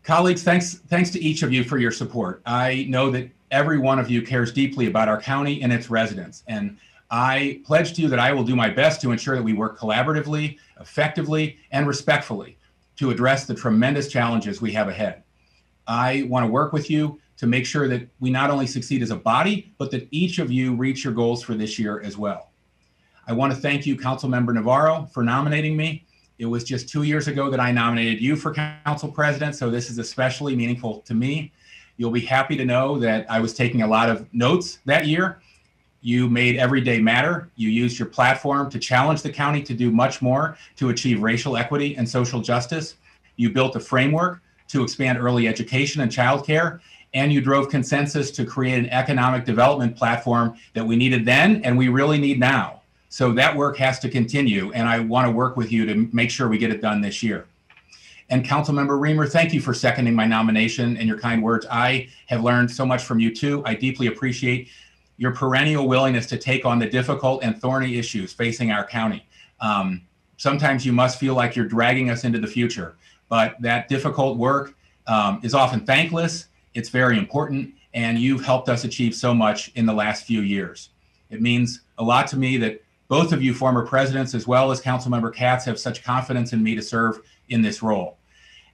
Colleagues, thanks to each of you for your support. I know that every one of you cares deeply about our county and its residents, and I pledge to you that I will do my best to ensure that we work collaboratively, effectively, and respectfully to address the tremendous challenges we have ahead. I want to work with you to make sure that we not only succeed as a body, but that each of you reach your goals for this year as well. I want to thank you, Councilmember Navarro, for nominating me. It was just 2 years ago that I nominated you for council president, so this is especially meaningful to me. You'll be happy to know that I was taking a lot of notes that year. You made every day matter. You used your platform to challenge the county to do much more to achieve racial equity and social justice. You built a framework to expand early education and childcare, and you drove consensus to create an economic development platform that we needed then and we really need now. So that work has to continue, and I want to work with you to make sure we get it done this year. And Councilmember Reamer, thank you for seconding my nomination and your kind words. I have learned so much from you too. I deeply appreciate your perennial willingness to take on the difficult and thorny issues facing our county. Sometimes you must feel like you're dragging us into the future, but that difficult work is often thankless. It's very important, and you've helped us achieve so much in the last few years. It means a lot to me that both of you former presidents, as well as Councilmember Katz, have such confidence in me to serve in this role.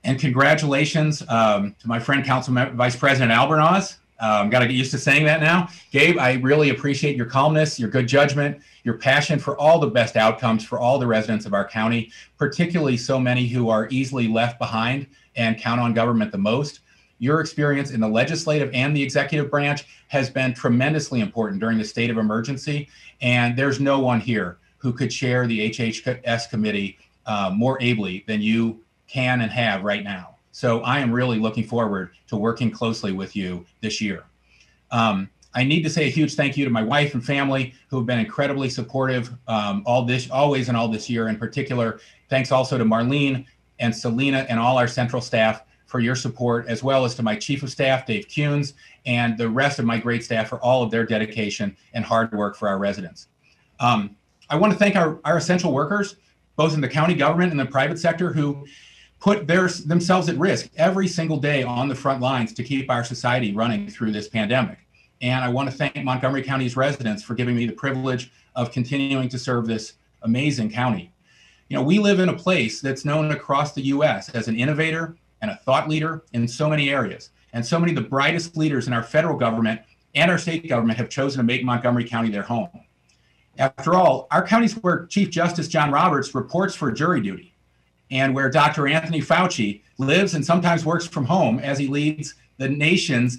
And congratulations to my friend Vice President Albornoz. Got to get used to saying that now. Gabe, I really appreciate your calmness, your good judgment, your passion for all the best outcomes for all the residents of our county, particularly so many who are easily left behind and count on government the most. Your experience in the legislative and the executive branch has been tremendously important during the state of emergency, and there's no one here who could chair the HHS committee more ably than you can and have right now. So I am really looking forward to working closely with you this year. I need to say a huge thank you to my wife and family who have been incredibly supportive always and all this year. In particular, thanks also to Marlene and Selena and all our central staff for your support, as well as to my Chief of Staff, Dave Kuhns, and the rest of my great staff for all of their dedication and hard work for our residents. I want to thank our essential workers, both in the county government and the private sector, who put themselves at risk every single day on the front lines to keep our society running through this pandemic. And I want to thank Montgomery County's residents for giving me the privilege of continuing to serve this amazing county. You know, we live in a place that's known across the U.S. as an innovator and a thought leader in so many areas. And so many of the brightest leaders in our federal government and our state government have chosen to make Montgomery County their home. After all, our county is where Chief Justice John Roberts reports for jury duty, and where Dr. Anthony Fauci lives and sometimes works from home as he leads the nation's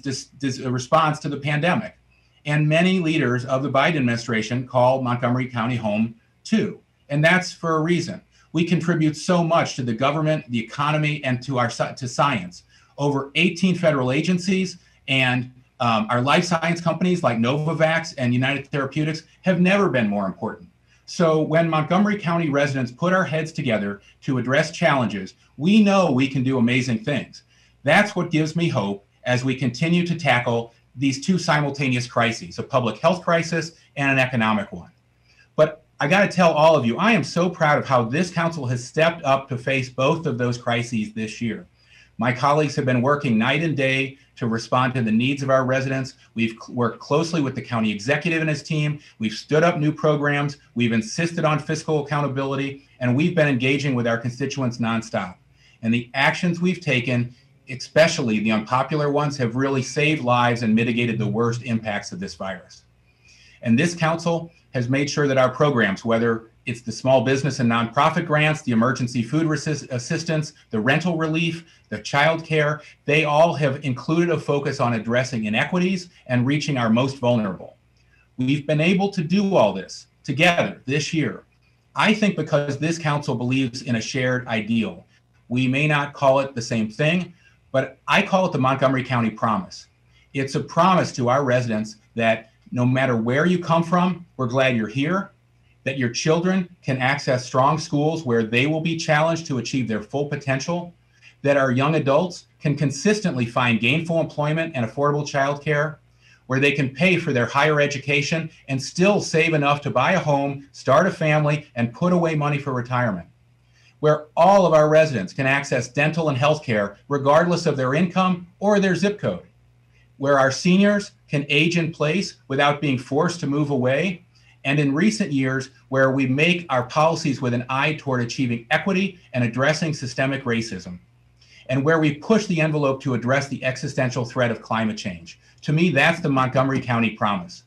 response to the pandemic. And many leaders of the Biden administration call Montgomery County home too. And that's for a reason. We contribute so much to the government, the economy, and to science. Over 18 federal agencies and our life science companies like Novavax and United Therapeutics have never been more important. So when Montgomery County residents put our heads together to address challenges, we know we can do amazing things. That's what gives me hope as we continue to tackle these two simultaneous crises, a public health crisis and an economic one. But I got to tell all of you, I am so proud of how this council has stepped up to face both of those crises this year. My colleagues have been working night and day to respond to the needs of our residents. We've worked closely with the county executive and his team. We've stood up new programs. We've insisted on fiscal accountability, and we've been engaging with our constituents nonstop. And the actions we've taken, especially the unpopular ones, have really saved lives and mitigated the worst impacts of this virus. And this council has made sure that our programs, whether it's the small business and nonprofit grants, the emergency food assistance, the rental relief, the child care, they all have included a focus on addressing inequities and reaching our most vulnerable. We've been able to do all this together this year, I think, because this council believes in a shared ideal. We may not call it the same thing, but I call it the Montgomery County Promise. It's a promise to our residents that no matter where you come from, we're glad you're here, that your children can access strong schools where they will be challenged to achieve their full potential, that our young adults can consistently find gainful employment and affordable childcare, where they can pay for their higher education and still save enough to buy a home, start a family, and put away money for retirement, where all of our residents can access dental and health care regardless of their income or their zip code, where our seniors can age in place without being forced to move away, and in recent years, where we make our policies with an eye toward achieving equity and addressing systemic racism, and where we push the envelope to address the existential threat of climate change. To me, that's the Montgomery County promise.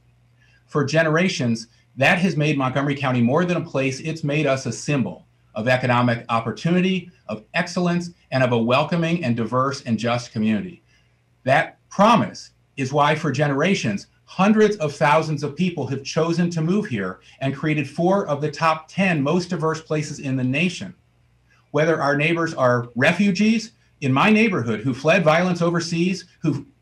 For generations, that has made Montgomery County more than a place. It's made us a symbol of economic opportunity, of excellence, and of a welcoming and diverse and just community. That promise is why for generations, hundreds of thousands of people have chosen to move here and created 4 of the top 10 most diverse places in the nation. Whether our neighbors are refugees in my neighborhood who fled violence overseas,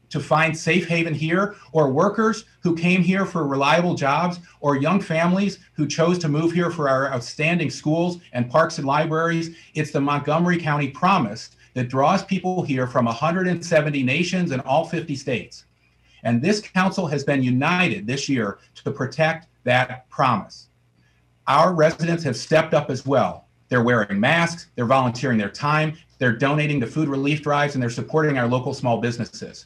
to find safe haven here, or workers who came here for reliable jobs, or young families who chose to move here for our outstanding schools and parks and libraries, it's the Montgomery County promise that draws people here from 170 nations and all 50 states. And this council has been united this year to protect that promise. Our residents have stepped up as well. They're wearing masks, they're volunteering their time, they're donating to food relief drives, and they're supporting our local small businesses.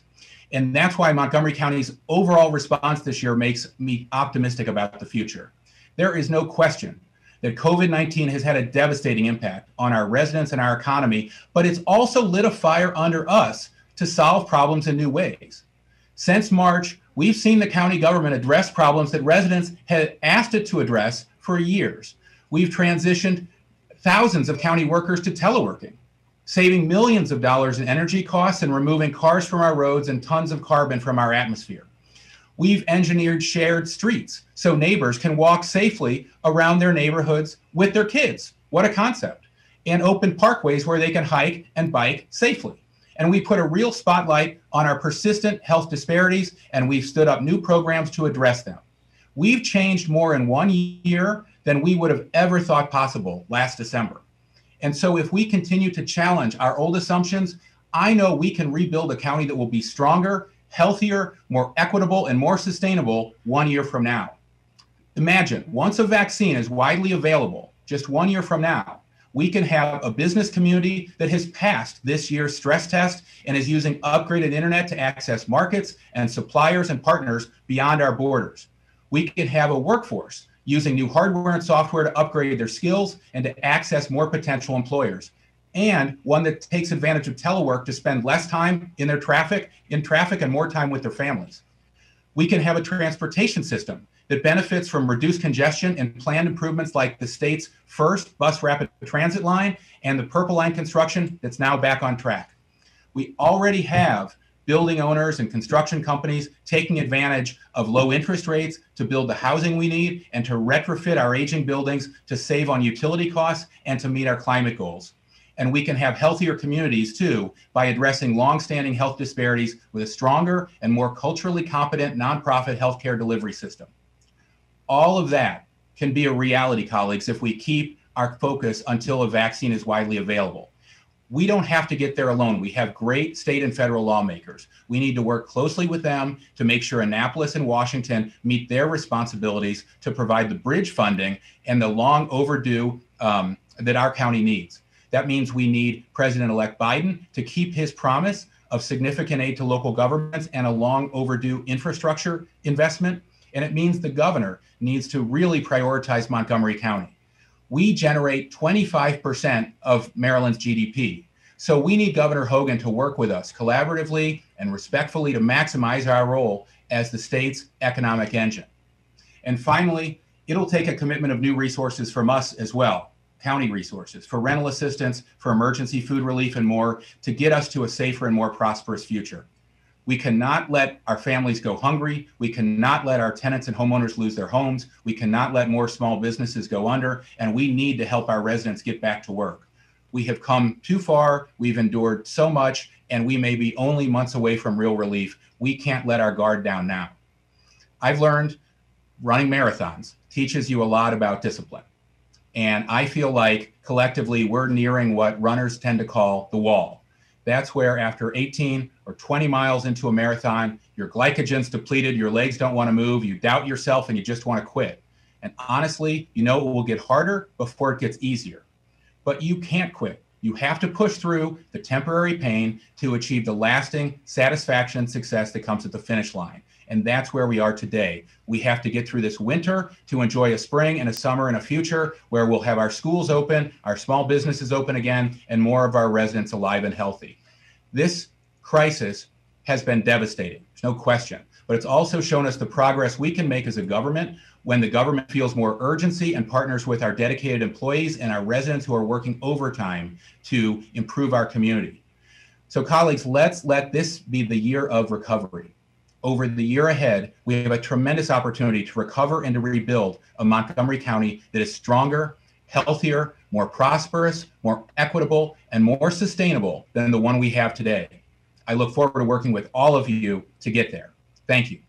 And that's why Montgomery County's overall response this year makes me optimistic about the future. There is no question that COVID-19 has had a devastating impact on our residents and our economy, but it's also lit a fire under us to solve problems in new ways. Since March, we've seen the county government address problems that residents had asked it to address for years. We've transitioned thousands of county workers to teleworking, saving millions of dollars in energy costs and removing cars from our roads and tons of carbon from our atmosphere. We've engineered shared streets so neighbors can walk safely around their neighborhoods with their kids. What a concept. And open parkways where they can hike and bike safely. And we put a real spotlight on our persistent health disparities, and we've stood up new programs to address them. We've changed more in 1 year than we would have ever thought possible last December. And so if we continue to challenge our old assumptions, I know we can rebuild a county that will be stronger, healthier, more equitable, and more sustainable 1 year from now. Imagine, once a vaccine is widely available, just 1 year from now, we can have a business community that has passed this year's stress test and is using upgraded internet to access markets and suppliers and partners beyond our borders. We can have a workforce using new hardware and software to upgrade their skills and to access more potential employers, and one that takes advantage of telework to spend less time in traffic and more time with their families. We can have a transportation system that benefits from reduced congestion and planned improvements like the state's first bus rapid transit line and the Purple Line construction that's now back on track. We already have building owners and construction companies taking advantage of low interest rates to build the housing we need and to retrofit our aging buildings to save on utility costs and to meet our climate goals. And we can have healthier communities too by addressing longstanding health disparities with a stronger and more culturally competent nonprofit healthcare delivery system. All of that can be a reality, colleagues, if we keep our focus until a vaccine is widely available. We don't have to get there alone. We have great state and federal lawmakers. We need to work closely with them to make sure Annapolis and Washington meet their responsibilities to provide the bridge funding and the long overdue that our county needs. That means we need President-elect Biden to keep his promise of significant aid to local governments and a long overdue infrastructure investment. And it means the governor needs to really prioritize Montgomery County. We generate 25% of Maryland's GDP. So we need Governor Hogan to work with us collaboratively and respectfully to maximize our role as the state's economic engine. And finally, it'll take a commitment of new resources from us as well, county resources, for rental assistance, for emergency food relief and more, to get us to a safer and more prosperous future. We cannot let our families go hungry. We cannot let our tenants and homeowners lose their homes. We cannot let more small businesses go under, and we need to help our residents get back to work. We have come too far. We've endured so much, and we may be only months away from real relief. We can't let our guard down now. I've learned running marathons teaches you a lot about discipline. And I feel like collectively we're nearing what runners tend to call the wall. That's where after 18 or 20 miles into a marathon, your glycogen's depleted, your legs don't want to move, you doubt yourself, and you just want to quit. And honestly, you know it will get harder before it gets easier. but you can't quit. You have to push through the temporary pain to achieve the lasting satisfaction and success that comes at the finish line. And that's where we are today. We have to get through this winter to enjoy a spring and a summer and a future where we'll have our schools open, our small businesses open again, and more of our residents alive and healthy. This crisis has been devastating, there's no question, but it's also shown us the progress we can make as a government when the government feels more urgency and partners with our dedicated employees and our residents who are working overtime to improve our community. So colleagues, let's let this be the year of recovery. Over the year ahead, we have a tremendous opportunity to recover and to rebuild a Montgomery County that is stronger, healthier, more prosperous, more equitable, and more sustainable than the one we have today. I look forward to working with all of you to get there. Thank you.